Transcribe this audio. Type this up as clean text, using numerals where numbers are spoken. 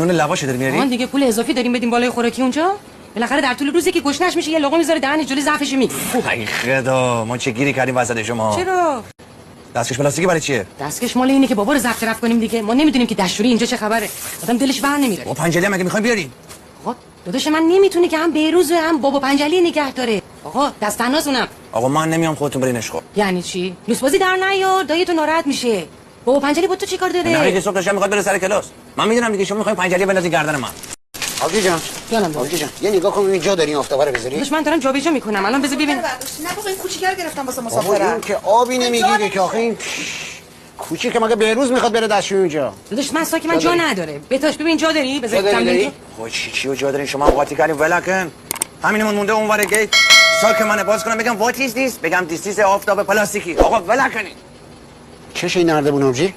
اون لواشه داری میاری؟ آن دیگه پول اضافی داریم بدیم بالای خوراکی اونجا. بالاخره در طول روزی که گشنش میشه یه لقمه میذاره دهنش جلوی ظرفش میگه. ای خدا ما چه گیری کردیم وسط شما. چرا؟ دستکش پلاستیکی برای چیه؟ دستکش مال اینه که بابا رو ضبط رفت کنیم دیگه. ما نمیدونیم که دستشویی اینجا چه خبره. آدم دلش بر نمیره. با پنجلی هم مگه میخوایم بیاریم؟ آقا داداش من نمیتونه که هم بیروز و هم بابا پنجلی نگه داره. آقا دست تناسونم. آقا من نمیام خودتون برینش خب. یعنی چی؟ لوسبازی در نیار دایی تو ناراحت میشه. بابا پنجلی با تو چیکار داره؟ نه صبح داشتم میخواد بره سر کلاس. من میدونم دیگه شما میخواین پنجلی بندازی گردن من. آگی جان جانم آگی جان یه نگاه کن اینجا داری آفتابه رو بذاری. داداش من دارم جابجا میکنم. الان بذار ببین. نه بابا این کوچیکه رو گرفتم واسه بابا مسافرت. این که آبی نمیگیره که آخه این کوچیک که مگه بهروز میخواد بره دستشویی اونجا. داداش من ساکی من جا نداره. بتاش ببین جا داری؟ بذار تمرین کن. خب چی جا دارین شما قاطی کردین ولکن. همینمون مونده اونور گیت. ساک من باز کنم بگم وات ایز دیس بگم دیس آفتاب پلاستیکی. آقا ولکنین. چش این نردبون آبجی؟